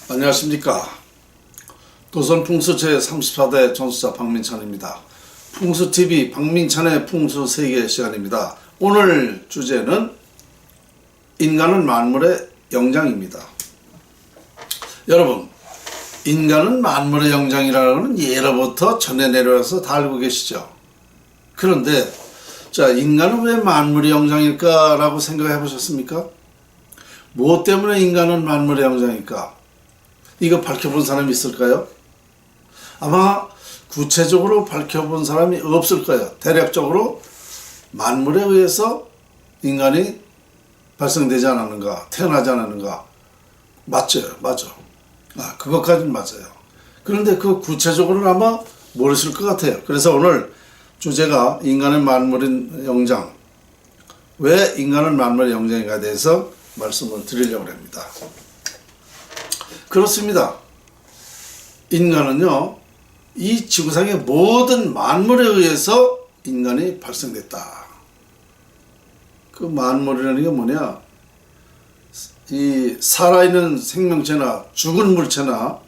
안녕하십니까. 도선풍수 제34대 전수자 박민찬입니다. 풍수TV 박민찬의 풍수세계 시간입니다. 오늘 주제는 인간은 만물의 영장입니다. 여러분, 인간은 만물의 영장이라는 예로부터 전해 내려와서 다 알고 계시죠? 그런데 자, 인간은 왜 만물의 영장일까 라고 생각해 보셨습니까? 무엇 때문에 인간은 만물의 영장일까? 이거 밝혀본 사람이 있을까요? 아마 구체적으로 밝혀본 사람이 없을 거예요. 대략적으로 만물에 의해서 인간이 발생되지 않았는가, 태어나지 않았는가. 맞죠? 맞아. 그것까지는 맞아요. 그런데 그 구체적으로는 아마 모르실 것 같아요. 그래서 오늘 주제가 인간의 만물의 영장, 왜 인간은 만물의 영장인가에 대해서 말씀을 드리려고 합니다. 그렇습니다. 인간은요, 이 지구상의 모든 만물에 의해서 인간이 발생됐다. 그 만물이라는 게 뭐냐? 이 살아있는 생명체나 죽은 물체나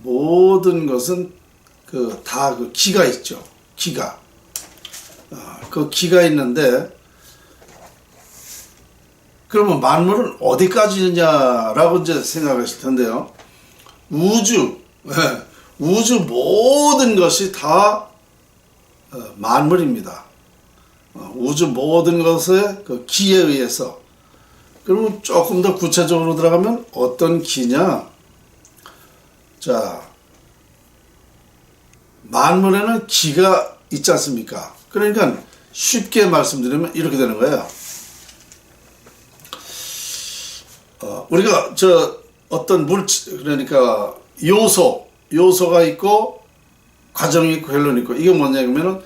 모든 것은 다 기가 있죠. 기가. 그 기가 있는데, 그러면 만물은 어디까지 있느냐라고 이제 생각하실 텐데요. 우주 모든 것이 다 만물입니다. 우주 모든 것의 그 기에 의해서. 그러면 조금 더 구체적으로 들어가면 어떤 기냐? 자, 만물에는 기가 있지 않습니까? 그러니까 쉽게 말씀드리면 이렇게 되는 거예요. 우리가 어떤 그러니까 요소가 있고 과정이 있고 결론이 있고, 이게 뭐냐면은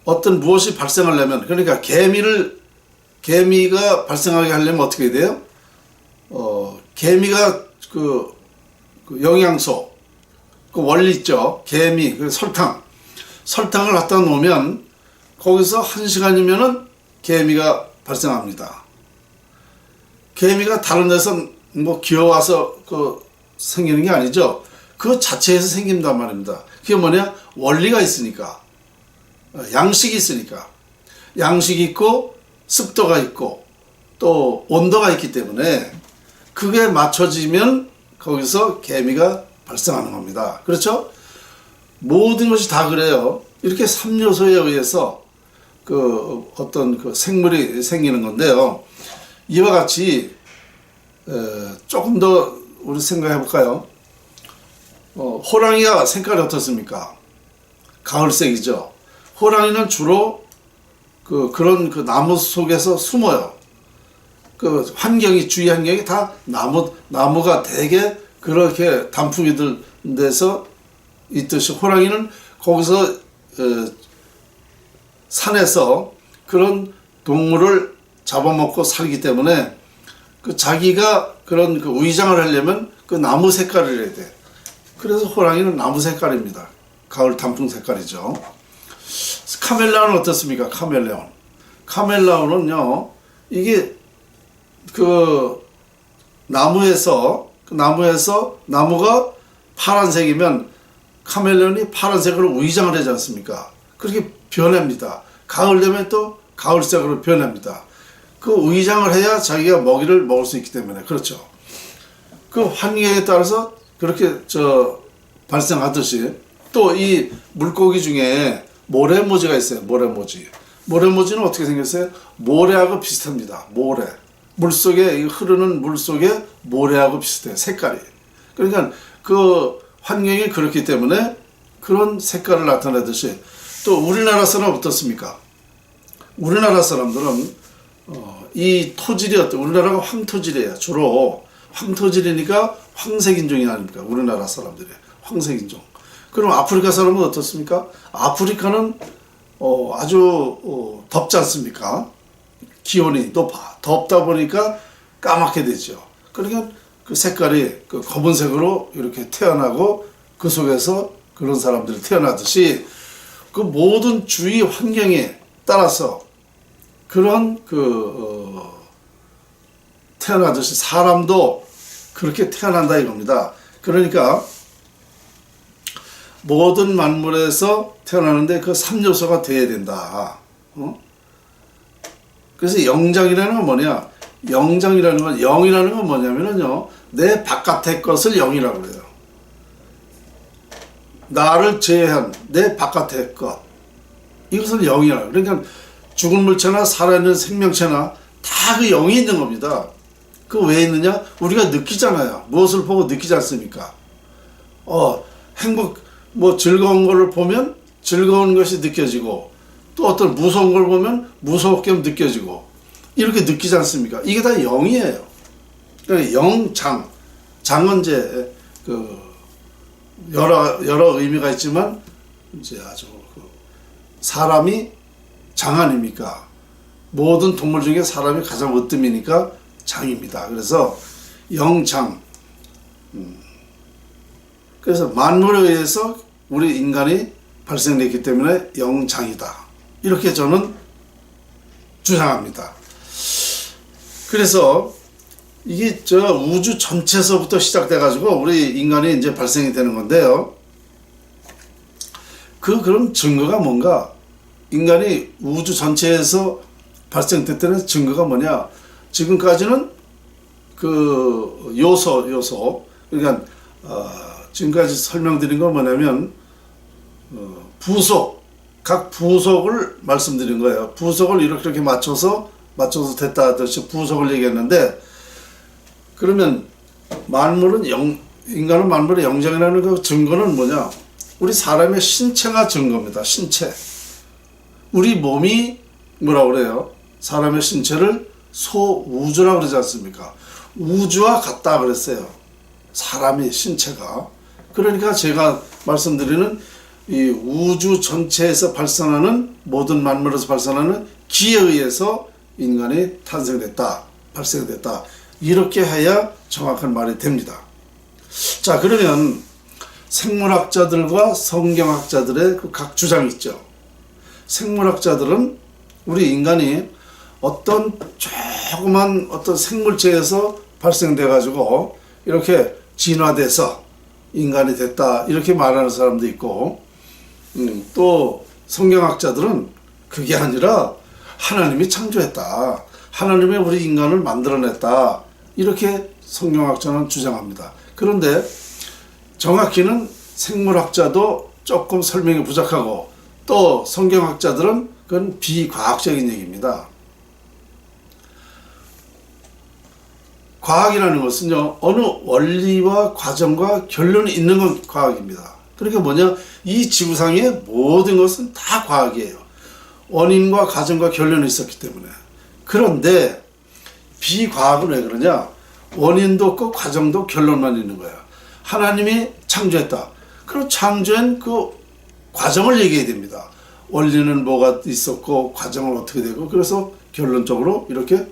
어떤 무엇이 발생하려면, 그러니까 개미가 발생하게 하려면 어떻게 돼요? 개미가 그 영양소, 그 원리 있죠. 개미, 설탕을 갖다 놓으면 거기서 1시간이면은 개미가 발생합니다. 개미가 다른 데서 기어와서 생기는 게 아니죠. 그 자체에서 생긴단 말입니다. 그게 뭐냐? 원리가 있으니까. 양식이 있으니까. 양식이 있고, 습도가 있고, 또 온도가 있기 때문에 그게 맞춰지면 거기서 개미가 발생하는 겁니다. 그렇죠? 모든 것이 다 그래요. 이렇게 3요소에 의해서 어떤 생물이 생기는 건데요. 이와 같이 조금 더 우리 생각해 볼까요? 호랑이가 색깔이 어떻습니까? 가을색이죠. 호랑이는 주로 그런 나무 속에서 숨어요. 주위 환경이 다 나무가 되게 그렇게 단풍이 들 데서 있듯이, 호랑이는 거기서 산에서 그런 동물을 잡아먹고 살기 때문에 자기가 그런 위장을 하려면 나무 색깔을 해야 돼. 그래서 호랑이는 나무 색깔입니다. 가을 단풍 색깔이죠. 카멜레온은 어떻습니까? 카멜레온은요, 이게 나무가 파란색이면 카멜레온이 파란색으로 위장을 하지 않습니까? 그렇게 변합니다. 가을 되면 또 가을색으로 변합니다. 그 위장을 해야 자기가 먹이를 먹을 수 있기 때문에. 그렇죠. 그 환경에 따라서 그렇게 발생하듯이, 또 이 물고기 중에 모래모지가 있어요. 모래모지는 어떻게 생겼어요? 모래하고 비슷합니다. 물속에, 흐르는 물속에 모래하고 비슷해요. 색깔이. 그러니까 그 환경이 그렇기 때문에 그런 색깔을 나타내듯이, 또 우리나라 사람 어떻습니까? 우리나라 사람들은 이 토질이 우리나라가 황토질이에요. 주로 황토질이니까 황색인종이 아닙니까? 우리나라 사람들이 황색인종. 그럼 아프리카 사람은 어떻습니까? 아프리카는 아주 덥지 않습니까? 기온이 또 덥다 보니까 까맣게 되죠. 그러니까 그 색깔이 검은색으로 이렇게 태어나고, 그 속에서 그런 사람들이 태어나듯이 그 모든 주위 환경에 따라서 그런 태어나듯이 사람도 그렇게 태어난다 이겁니다. 그러니까 모든 만물에서 태어나는데 그 3요소가 돼야 된다. 그래서 영장이라는 건 뭐냐? 영장이라는 건, 영이라는 건 뭐냐면요, 내 바깥의 것을 영이라고 그래요. 나를 제외한 내 바깥의 것, 이것을 영이라고. 그러니까 죽은 물체나 살아있는 생명체나 다 그 영이 있는 겁니다. 그 왜 있느냐? 우리가 느끼잖아요. 무엇을 보고 느끼지 않습니까? 행복, 즐거운 걸 보면 즐거운 것이 느껴지고, 또 어떤 무서운 걸 보면 무섭게 느껴지고, 이렇게 느끼지 않습니까? 이게 다 영이에요. 그러니까 영장, 장은 이제 여러 의미가 있지만 이제 아주 사람이 장 아닙니까? 모든 동물 중에 사람이 가장 으뜸이니까 장입니다. 그래서 영장. 그래서 만물에 의해서 우리 인간이 발생됐기 때문에 영장이다. 이렇게 저는 주장합니다. 그래서 이게 우주 전체에서부터 시작돼 가지고 우리 인간이 이제 발생이 되는 건데요. 그럼 증거가 뭔가? 인간이 우주 전체에서 발생됐다는 증거가 뭐냐? 지금까지는 그 요소 그러니까 지금까지 설명드린 건 뭐냐면 각 부속을 말씀드린 거예요. 부속을 이렇게 맞춰서 됐다 하듯이 부속을 얘기했는데, 그러면 인간은 만물의 영장이라는 그 증거는 뭐냐? 우리 사람의 신체가 증거입니다. 신체. 우리 몸이 뭐라고 그래요? 사람의 신체를 소우주라고 그러지 않습니까? 우주와 같다 그랬어요. 사람의 신체가. 그러니까 제가 말씀드리는 이 우주 전체에서 발생하는, 모든 만물에서 발생하는 기에 의해서 인간이 탄생됐다, 발생됐다. 이렇게 해야 정확한 말이 됩니다. 자, 그러면 생물학자들과 성경학자들의 그 각 주장이 있죠. 생물학자들은 우리 인간이 어떤 조그만 어떤 생물체에서 발생돼 가지고 이렇게 진화돼서 인간이 됐다, 이렇게 말하는 사람도 있고, 또 성경학자들은 그게 아니라 하나님이 창조했다, 하나님이 우리 인간을 만들어냈다, 이렇게 성경학자는 주장합니다. 그런데 정확히는 생물학자도 조금 설명이 부족하고, 또 성경학자들은 그건 비과학적인 얘기입니다. 과학이라는 것은요, 어느 원리와 과정과 결론이 있는 건 과학입니다. 그러니까 뭐냐? 이 지구상의 모든 것은 다 과학이에요. 원인과 과정과 결론이 있었기 때문에. 그런데 비과학은 왜 그러냐? 원인도 없고 과정도 결론만 있는 거야. 하나님이 창조했다. 그럼 창조한 그 과정을 얘기해야 됩니다. 원리는 뭐가 있었고 과정은 어떻게 되고, 그래서 결론적으로 이렇게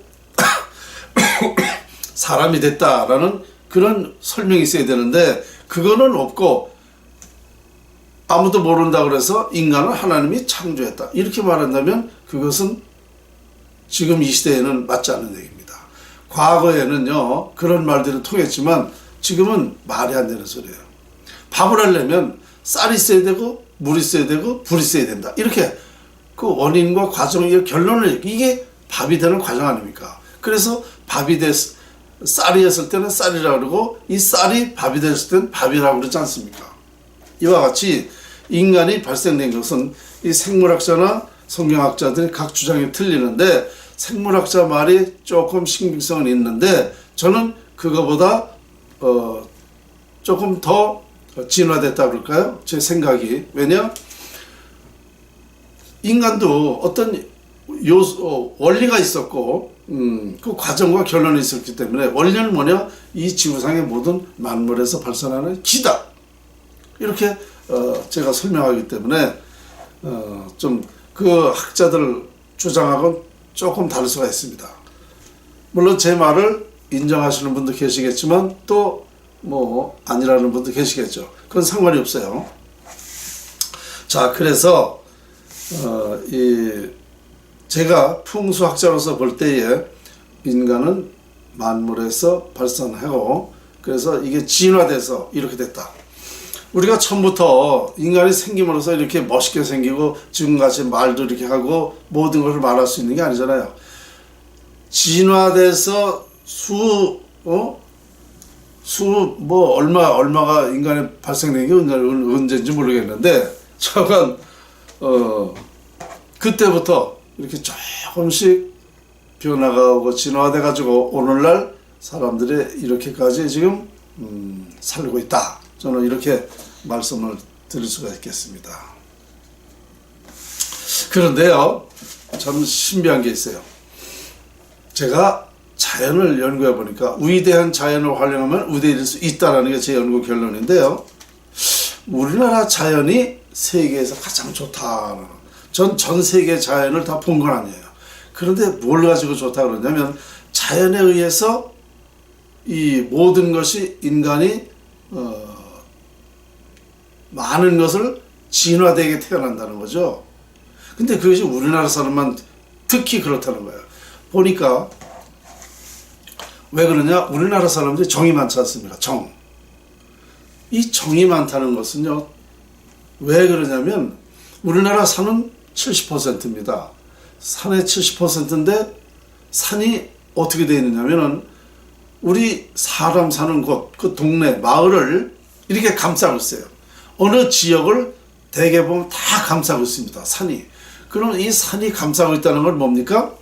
사람이 됐다라는 그런 설명이 있어야 되는데, 그거는 없고 아무도 모른다 그래서 인간을 하나님이 창조했다, 이렇게 말한다면 그것은 지금 이 시대에는 맞지 않는 얘기입니다. 과거에는요 그런 말들이 통했지만 지금은 말이 안 되는 소리예요. 밥을 하려면 쌀이 있어야 되고 물이 있어야 되고 불이 있어야 된다, 이렇게 그 원인과 과정의 결론을, 이게 밥이 되는 과정 아닙니까? 그래서 밥이 쌀이었을 때는 쌀이라고 그러고, 이 쌀이 밥이 됐을 때는 밥이라고 그러지 않습니까? 이와 같이 인간이 발생된 것은 이 생물학자나 성경학자들이 각 주장이 틀리는데, 생물학자 말이 조금 신빙성은 있는데 저는 그거보다 조금 더 진화됐다 그럴까요? 제 생각이. 왜냐? 인간도 어떤 원리가 있었고 그 과정과 결론이 있었기 때문에, 원리는 뭐냐? 이 지구상의 모든 만물에서 발생하는 기다, 이렇게 제가 설명하기 때문에 좀 그 학자들 주장하고는 조금 다를 수가 있습니다. 물론 제 말을 인정하시는 분도 계시겠지만 또 아니라는 분도 계시겠죠. 그건 상관이 없어요. 자, 그래서 제가 풍수학자로서 볼 때에 인간은 만물에서 발생하고, 그래서 이게 진화돼서 이렇게 됐다. 우리가 처음부터 인간이 생김으로써 이렇게 멋있게 생기고 지금같이 말도 이렇게 하고 모든 것을 말할 수 있는 게 아니잖아요. 진화돼서 얼마가 인간이 발생된 게 언제인지 모르겠는데, 저건, 그때부터 이렇게 조금씩 변화가 오고 진화돼가지고 오늘날 사람들이 이렇게까지 지금, 살고 있다. 저는 이렇게 말씀을 드릴 수가 있겠습니다. 그런데요, 참 신비한 게 있어요. 제가 자연을 연구해 보니까 위대한 자연을 활용하면 위대해질 수 있다는 게 제 연구 결론인데요. 우리나라 자연이 세계에서 가장 좋다. 전 세계 자연을 다 본 건 아니에요. 그런데 뭘 가지고 좋다 그러냐면, 자연에 의해서 이 모든 것이 인간이 많은 것을 진화되게 태어난다는 거죠. 근데 그것이 우리나라 사람만 특히 그렇다는 거예요. 보니까 왜 그러냐? 우리나라 사람들이 정이 많지 않습니까? 이 정이 많다는 것은요, 왜 그러냐면, 우리나라 산은 70%입니다. 산의 70%인데, 산이 어떻게 되어 있느냐면은, 우리 사람 사는 곳, 그 동네, 마을을 이렇게 감싸고 있어요. 어느 지역을 대개 보면 다 감싸고 있습니다. 산이. 그럼 이 산이 감싸고 있다는 건 뭡니까?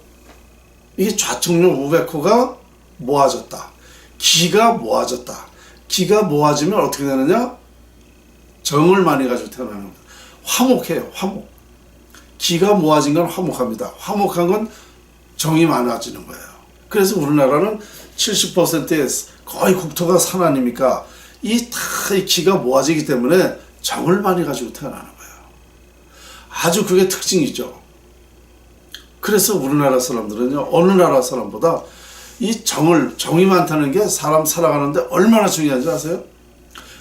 이게 좌측면 우백호가 모아졌다. 기가 모아졌다. 기가 모아지면 어떻게 되느냐? 정을 많이 가지고 태어나는 겁니다. 화목해요. 화목. 기가 모아진 건 화목합니다. 화목한 건 정이 많아지는 거예요. 그래서 우리나라는 70%의 거의 국토가 산 아닙니까? 이 기가 모아지기 때문에 정을 많이 가지고 태어나는 거예요. 아주 그게 특징이죠. 그래서 우리나라 사람들은요, 어느 나라 사람보다 이 정이 많다는 게 사람 살아가는데 얼마나 중요한지 아세요?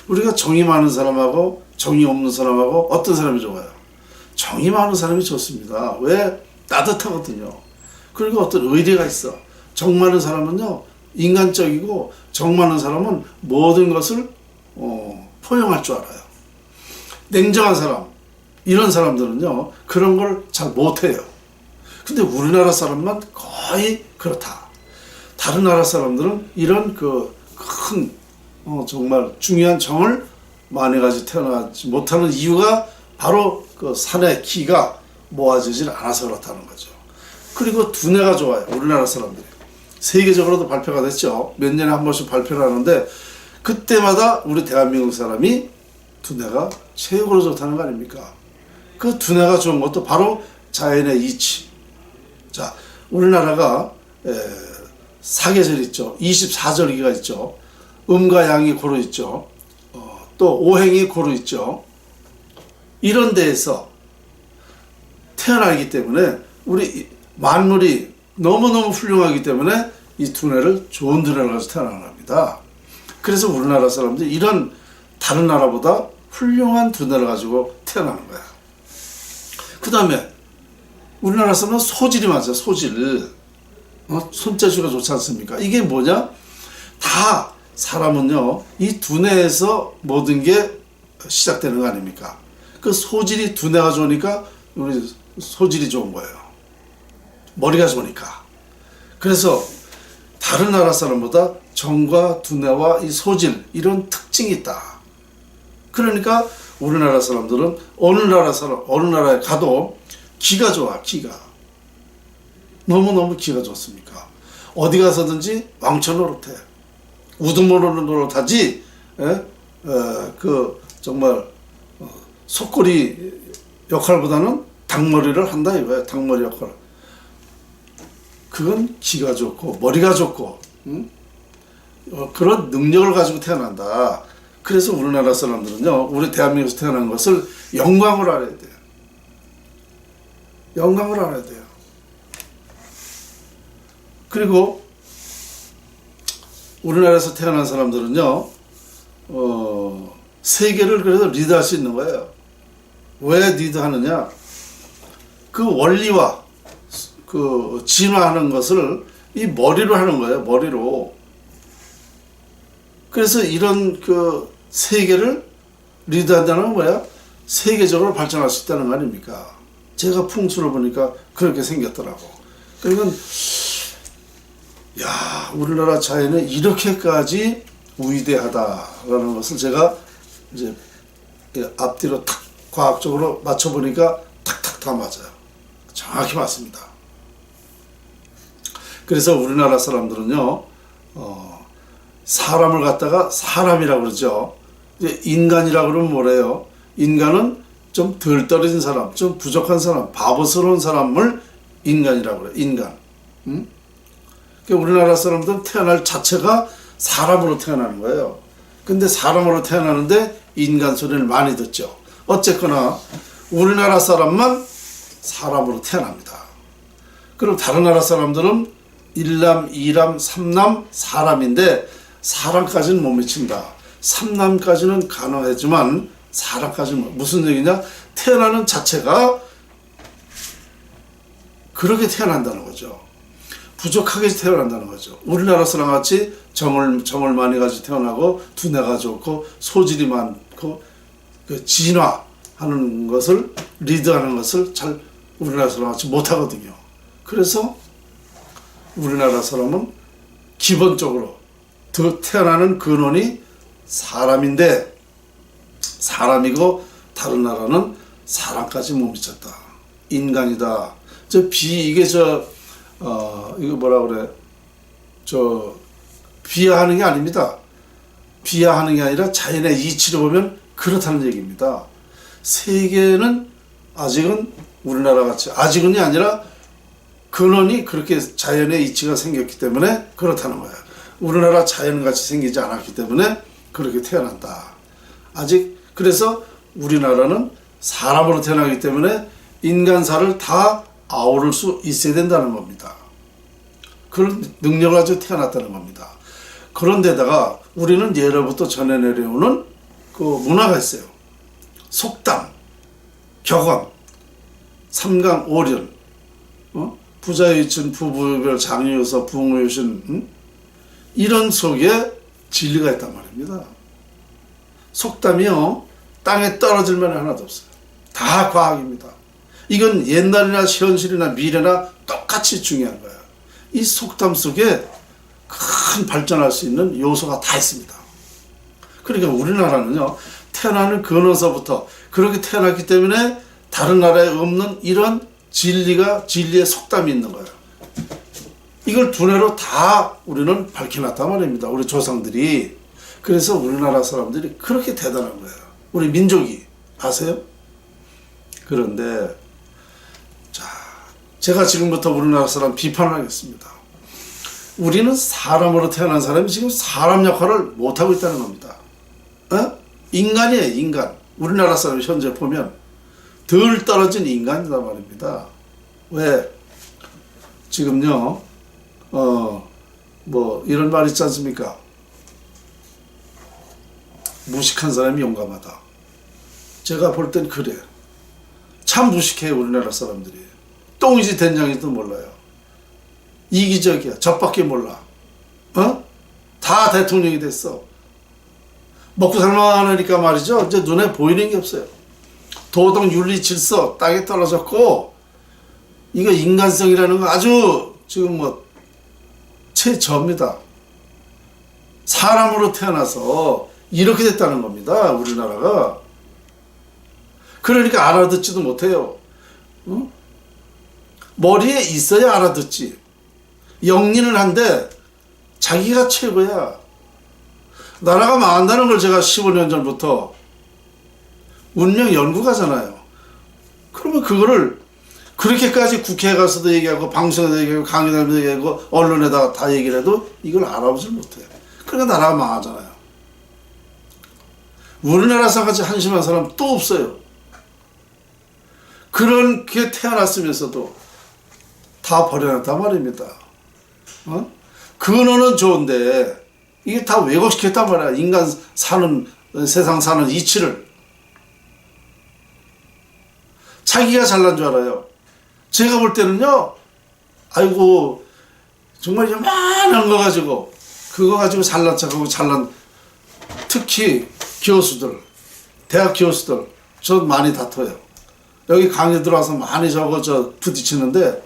우리가 정이 많은 사람하고 정이 없는 사람하고 어떤 사람이 좋아요? 정이 많은 사람이 좋습니다. 왜? 따뜻하거든요. 그리고 어떤 의리가 있어. 정 많은 사람은요, 인간적이고, 정 많은 사람은 모든 것을 포용할 줄 알아요. 냉정한 사람, 이런 사람들은요, 그런 걸 잘 못해요. 근데 우리나라 사람만 거의 그렇다. 다른 나라 사람들은 이런 정말 중요한 정을 많이 가지고 태어나지 못하는 이유가 바로 그 산의 기가 모아지질 않아서 그렇다는 거죠. 그리고 두뇌가 좋아요. 우리나라 사람들이. 세계적으로도 발표가 됐죠. 몇 년에 한 번씩 발표를 하는데, 그때마다 우리 대한민국 사람이 두뇌가 최고로 좋다는 거 아닙니까? 그 두뇌가 좋은 것도 바로 자연의 이치. 자, 우리나라가 사계절 있죠. 24절기가 있죠. 음과 양이 고루 있죠. 또 오행이 고루 있죠. 이런 데에서 태어나기 때문에 우리 만물이 너무너무 훌륭하기 때문에 이 두뇌를 좋은 두뇌를 가지고 태어나는 겁니다. 그래서 우리나라 사람들이 이런 다른 나라보다 훌륭한 두뇌를 가지고 태어나는 거야. 그 다음에 우리나라 사람은 소질이 많죠. 소질. 손재주가 좋지 않습니까? 이게 뭐냐? 다 사람은요, 이 두뇌에서 모든 게 시작되는 거 아닙니까? 그 소질이 두뇌가 좋으니까 우리 소질이 좋은 거예요. 머리가 좋으니까. 그래서 다른 나라 사람보다 정과 두뇌와 이 소질, 이런 특징이 있다. 그러니까 우리나라 사람들은 어느 나라에 가도 기가 좋아. 기가 너무너무 기가 좋습니까? 어디 가서든지 왕처 노릇해. 우두머리로 노릇하지. 정말 속꼬리 역할보다는 닭머리를 한다 이거야. 닭머리 역할. 그건 기가 좋고 머리가 좋고, 그런 능력을 가지고 태어난다. 그래서 우리나라 사람들은요, 우리 대한민국에서 태어난 것을 영광을 알아야 돼요. 영광을 알아야 돼요. 그리고 우리나라에서 태어난 사람들은요, 세계를 그래서 리드할 수 있는 거예요. 왜 리드하느냐? 그 원리와 그 진화하는 것을 이 머리로 하는 거예요. 머리로. 그래서 이런 그 세계를 리드한다는 건 뭐야? 세계적으로 발전할 수 있다는 거 아닙니까? 제가 풍수를 보니까 그렇게 생겼더라고. 그러니까 야, 우리나라 자연은 이렇게까지 위대하다라는 것을 제가 이제 앞뒤로 탁 과학적으로 맞춰보니까 탁탁 다 맞아요. 정확히 맞습니다. 그래서 우리나라 사람들은요, 사람을 갖다가 사람이라고 그러죠. 이제 인간이라고 그러면 뭐래요? 인간은 좀 덜 떨어진 사람, 좀 부족한 사람, 바보스러운 사람을 인간이라고 그래요. 인간. 그러니까 우리나라 사람들은 태어날 자체가 사람으로 태어나는 거예요. 근데 사람으로 태어나는데 인간 소리를 많이 듣죠. 어쨌거나 우리나라 사람만 사람으로 태어납니다. 그럼 다른 나라 사람들은 1남, 2남, 3남 사람인데 사람까지는 못 미친다. 3남까지는 가능하지만 사람까지는 무슨 얘기냐? 태어나는 자체가 그렇게 태어난다는 거죠. 부족하게 태어난다는 거죠. 우리나라 사람 같이 정을 많이 가지고 태어나고 두뇌가 좋고 소질이 많고 그 진화하는 것을 리드하는 것을 잘 우리나라 사람 같이 못하거든요. 그래서 우리나라 사람은 기본적으로 태어나는 근원이 사람인데 사람이고 다른 나라는 사람까지 못 미쳤다. 인간이다. 이거 뭐라 그래? 비하하는 게 아닙니다. 비하하는 게 아니라 자연의 이치를 보면 그렇다는 얘기입니다. 세계는 아직은 우리나라 같이, 아직은이 아니라 근원이 그렇게 자연의 이치가 생겼기 때문에 그렇다는 거야. 우리나라 자연같이 생기지 않았기 때문에 그렇게 태어난다. 아직, 그래서 우리나라는 사람으로 태어나기 때문에 인간사를 다 아우를 수 있어야 된다는 겁니다. 그런 능력을 가지고 태어났다는 겁니다. 그런데다가 우리는 예로부터 전해 내려오는 그 문화가 있어요. 속담, 격언, 삼강오륜, 부자유천, 부부별, 장유여서, 부흥유신, 이런 속에 진리가 있단 말입니다. 속담이요, 땅에 떨어질 만한 하나도 없어요. 다 과학입니다. 이건 옛날이나 현실이나 미래나 똑같이 중요한 거예요. 이 속담 속에 큰 발전할 수 있는 요소가 다 있습니다. 그러니까 우리나라는요, 태어나는 근원서부터 그렇게 태어났기 때문에 다른 나라에 없는 이런 진리의 속담이 있는 거예요. 이걸 두뇌로 다 우리는 밝혀놨단 말입니다. 우리 조상들이. 그래서 우리나라 사람들이 그렇게 대단한 거예요. 우리 민족이. 아세요? 그런데 제가 지금부터 우리나라 사람 비판을 하겠습니다. 우리는 사람으로 태어난 사람이 지금 사람 역할을 못하고 있다는 겁니다. 인간이에요, 인간. 우리나라 사람이 현재 보면 덜 떨어진 인간이란 말입니다. 왜? 지금요, 이런 말 있지 않습니까? 무식한 사람이 용감하다. 제가 볼 땐 그래요. 참 무식해요, 우리나라 사람들이. 똥이지 된장인지도 몰라요. 이기적이야. 저밖에 몰라. 다 대통령이 됐어. 먹고 살만하니까 말이죠. 이제 눈에 보이는 게 없어요. 도덕, 윤리, 질서 땅에 떨어졌고, 이거 인간성이라는 거 아주 지금 최저입니다. 사람으로 태어나서 이렇게 됐다는 겁니다. 우리나라가. 그러니까 알아듣지도 못해요. 머리에 있어야 알아듣지. 영리는 한데 자기가 최고야. 나라가 망한다는 걸 제가 15년 전부터 운명 연구가잖아요. 그러면 그거를 그렇게까지 국회에 가서도 얘기하고 방송에도 얘기하고 강연에도 얘기하고 언론에다가 다 얘기를 해도 이걸 알아보질 못해요. 그러니까 나라가 망하잖아요. 우리나라에서 같이 한심한 사람 또 없어요. 그렇게 태어났으면서도 다 버려놨단 말입니다. 근원은 좋은데 이게 다 왜곡시켰단 말이야. 인간 사는, 세상 사는 이치를. 자기가 잘난 줄 알아요. 제가 볼 때는요, 아이고, 정말 요만한 거 가지고, 그거 가지고 잘난 척하고 특히 교수들, 대학 교수들, 저 많이 다퉈요. 여기 강의 들어와서 많이 부딪히는데,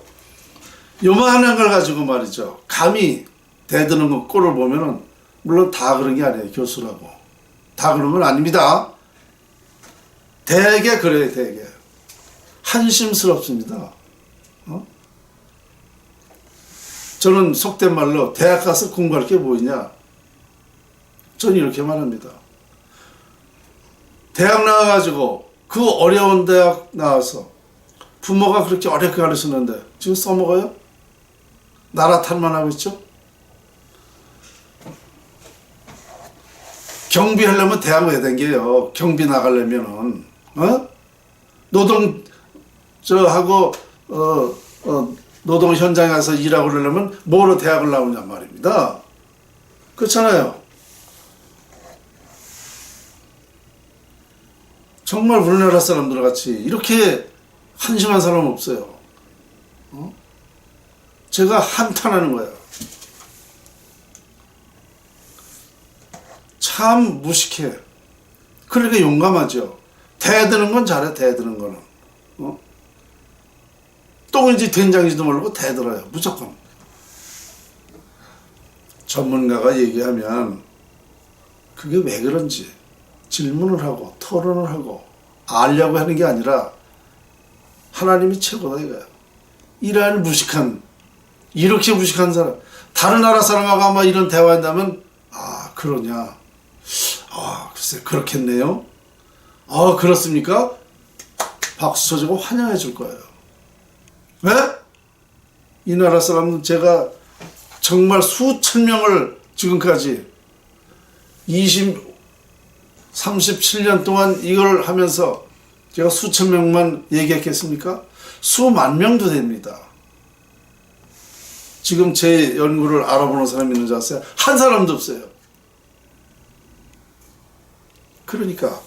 요만한 걸 가지고 말이죠. 감히 대드는 거 꼴을 보면은, 물론 다 그런 게 아니에요. 교수라고. 다 그런 건 아닙니다. 되게 그래요, 되게. 한심스럽습니다. 저는 속된 말로 대학 가서 공부할 게 뭐냐? 저는 이렇게 말합니다. 대학 나와가지고 그 어려운 대학 나와서 부모가 그렇게 어렵게 가르치는데 지금 써먹어요? 나라 탓만 하고 있죠? 경비하려면 대학 왜 댕겨요? 경비 나가려면은 노동 현장에 가서 일하고 그러려면 뭐로 대학을 나오냔 말입니다. 그렇잖아요. 정말 우리나라 사람들 같이 이렇게 한심한 사람 없어요. 제가 한탄하는 거예요. 참 무식해. 그러니까 용감하죠. 대드는 건 잘해, 대드는 거는. 똥인지 된장인지도 모르고 대들어요. 무조건. 전문가가 얘기하면 그게 왜 그런지 질문을 하고 토론을 하고 알려고 하는 게 아니라 하나님이 최고다 이거야. 이러한 무식한, 이렇게 무식한 사람, 다른 나라 사람하고 아마 이런 대화한다면 그러냐, 글쎄 그렇겠네요, 그렇습니까? 박수 쳐주고 환영해 줄 거예요. 왜? 이 나라 사람은 제가 정말 수천 명을 지금까지 37년 동안 이걸 하면서 제가 수천 명만 얘기했겠습니까? 수만 명도 됩니다. 지금 제 연구를 알아보는 사람이 있는 줄 아세요? 한 사람도 없어요. 그러니까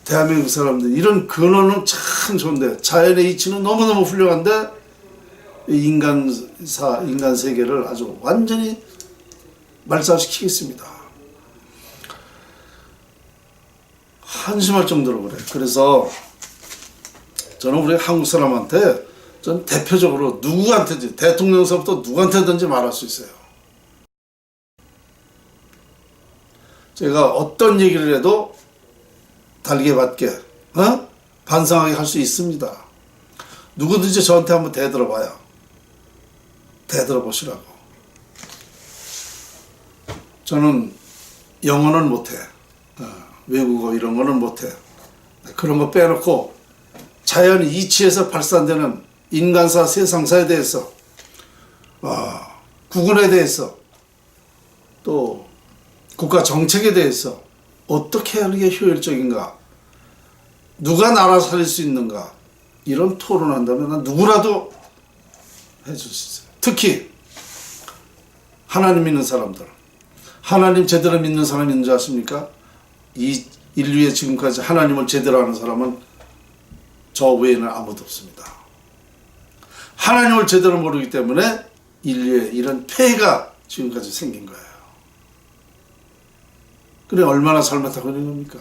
대한민국 사람들 이런 근원은 참 좋은데, 자연의 이치는 너무너무 훌륭한데 인간 세계를 아주 완전히 말살시키겠습니다. 한심할 정도로 그래. 그래서 저는 우리 한국 사람한테 전 대표적으로 누구한테든지, 대통령서부터 누구한테든지 말할 수 있어요. 제가 어떤 얘기를 해도 달게받게 반성하게 할 수 있습니다. 누구든지 저한테 한번 대들어봐요. 대들어보시라고. 저는 영어는 못해. 외국어 이런 거는 못해. 그런 거 빼놓고 자연 이치에서 발산되는 인간사, 세상사에 대해서, 국운에 대해서, 또 국가 정책에 대해서 어떻게 하는 게 효율적인가, 누가 나라 살릴 수 있는가, 이런 토론한다면 난 누구라도 해줄 수 있어요. 특히 하나님 믿는 사람들, 하나님 제대로 믿는 사람이 있는 줄 아십니까? 이 인류에 지금까지 하나님을 제대로 아는 사람은 저 외에는 아무도 없습니다. 하나님을 제대로 모르기 때문에 인류에 이런 폐해가 지금까지 생긴 거예요. 그래, 얼마나 잘못하고 있는 겁니까?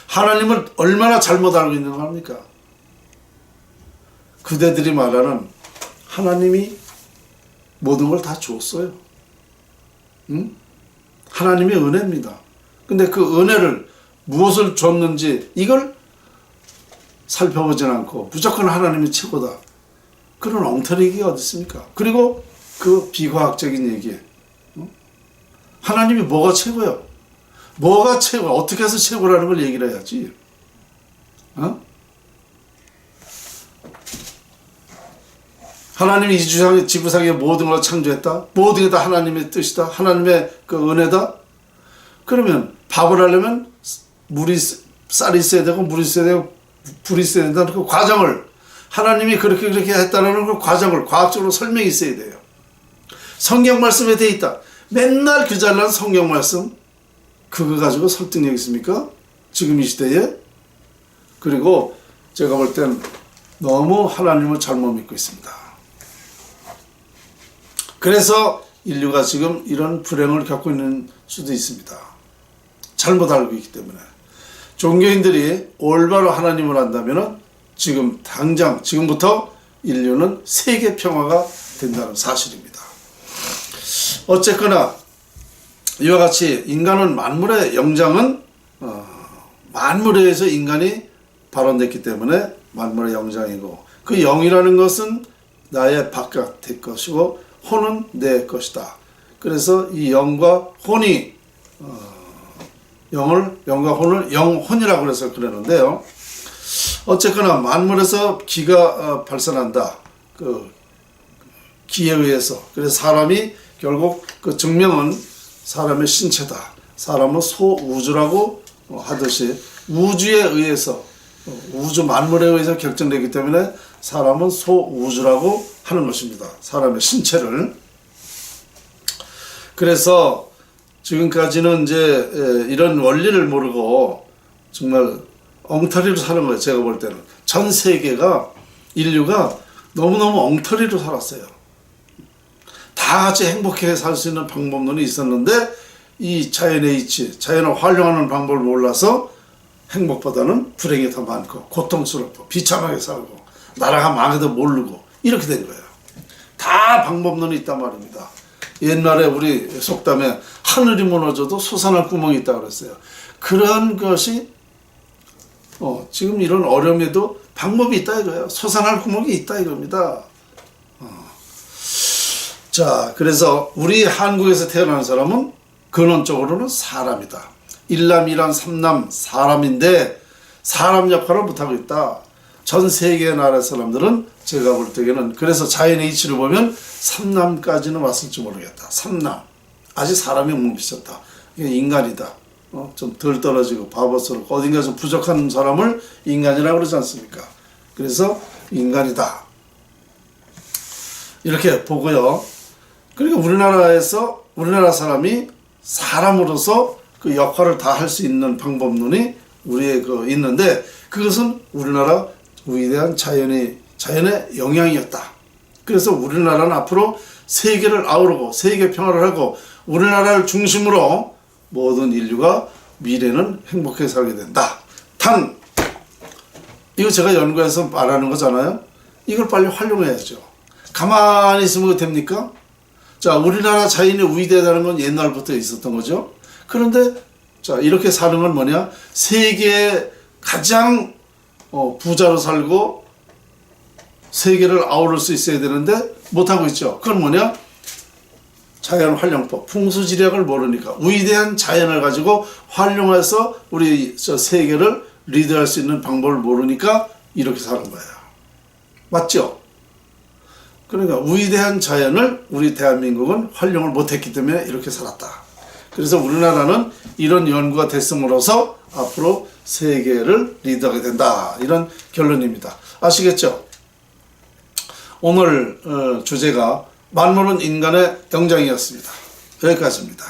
하나님을 얼마나 잘못 알고 있는 겁니까? 그대들이 말하는 하나님이 모든 걸 다 줬어요. 하나님의 은혜입니다. 근데 그 은혜를 무엇을 줬는지 이걸 살펴보진 않고 무조건 하나님이 최고다, 그런 엉터리 얘기가 어디 있습니까? 그리고 그 비과학적인 얘기, 하나님이 뭐가 최고요? 뭐가 최고? 어떻게 해서 최고라는 걸 얘기를 해야지. 하나님이 이 지구상의 모든 걸 창조했다. 모든 게 다 하나님의 뜻이다. 하나님의 그 은혜다. 그러면 밥을 하려면 쌀이 있어야 되고 물이 있어야 되고 불이 있어야 된다는 그 과정을, 하나님이 그렇게 했다는 그 과정을 과학적으로 설명이 있어야 돼요. 성경 말씀에 돼 있다. 맨날 그 잘난 성경 말씀 그거 가지고 설득력 있습니까? 지금 이 시대에. 그리고 제가 볼 땐 너무 하나님을 잘못 믿고 있습니다. 그래서 인류가 지금 이런 불행을 겪고 있는 수도 있습니다. 잘못 알고 있기 때문에. 종교인들이 올바로 하나님을 안다면 지금 당장 지금부터 인류는 세계 평화가 된다는 사실입니다. 어쨌거나 이와 같이 인간은 만물의 영장은 만물에 의해서 인간이 발원됐기 때문에 만물의 영장이고, 그 영이라는 것은 나의 바깥의 것이고 혼은 내 것이다. 그래서 이 영과 혼이 영과 혼을 영혼이라고 그래서 그러는데요. 어쨌거나 만물에서 기가 발산한다. 그 기에 의해서. 그래서 사람이 결국 그 증명은 사람의 신체다. 사람은 소우주라고 하듯이 우주에 의해서, 우주 만물에 의해서 결정되기 때문에 사람은 소우주라고 하는 것입니다. 사람의 신체를. 그래서 지금까지는 이제 이런 원리를 모르고 정말 엉터리로 사는 거예요. 제가 볼 때는 전 세계가, 인류가 너무너무 엉터리로 살았어요. 다 같이 행복하게 살 수 있는 방법론이 있었는데 이 자연의 이치, 자연을 활용하는 방법을 몰라서 행복보다는 불행이 더 많고 고통스럽고 비참하게 살고 나라가 망해도 모르고 이렇게 된 거예요. 다 방법론이 있단 말입니다. 옛날에 우리 속담에 하늘이 무너져도 솟아날 구멍이 있다고 그랬어요. 그런 것이 지금 이런 어려움에도 방법이 있다 이거예요. 솟아날 구멍이 있다 이겁니다. 자, 그래서 우리 한국에서 태어난 사람은 근원적으로는 사람이다. 일남, 이남, 삼남 사람인데 사람 역할을 못하고 있다. 전 세계 나라 사람들은 제가 볼 때에는, 그래서 자연의 이치를 보면 삼남까지는 왔을지 모르겠다. 삼남. 아직 사람이 못 미쳤다. 이게 인간이다. 좀 덜 떨어지고 바보스럽고 어딘가 좀 부족한 사람을 인간이라고 그러지 않습니까? 그래서 인간이다. 이렇게 보고요. 그러니까 우리나라 사람이 사람으로서 그 역할을 다 할 수 있는 방법론이 우리의 있는데, 그것은 우리나라 위대한 자연의 영향이었다. 그래서 우리나라는 앞으로 세계를 아우르고 세계 평화를 하고 우리나라를 중심으로 모든 인류가 미래는 행복하게 살게 된다. 단, 이거 제가 연구해서 말하는 거잖아요. 이걸 빨리 활용해야죠. 가만히 있으면 됩니까? 자, 우리나라 자연이 위대하다는 건 옛날부터 있었던 거죠. 그런데 자, 이렇게 사는 건 뭐냐? 세계에 가장 부자로 살고 세계를 아우를 수 있어야 되는데 못하고 있죠. 그건 뭐냐? 자연 활용법, 풍수지력을 모르니까 위대한 자연을 가지고 활용해서 우리 세계를 리드할 수 있는 방법을 모르니까 이렇게 사는 거예요. 맞죠? 그러니까 위대한 자연을 우리 대한민국은 활용을 못했기 때문에 이렇게 살았다. 그래서 우리나라는 이런 연구가 됐음으로써 앞으로 세계를 리드하게 된다. 이런 결론입니다. 아시겠죠? 오늘 주제가 만물은 인간의 영장이었습니다. 여기까지입니다.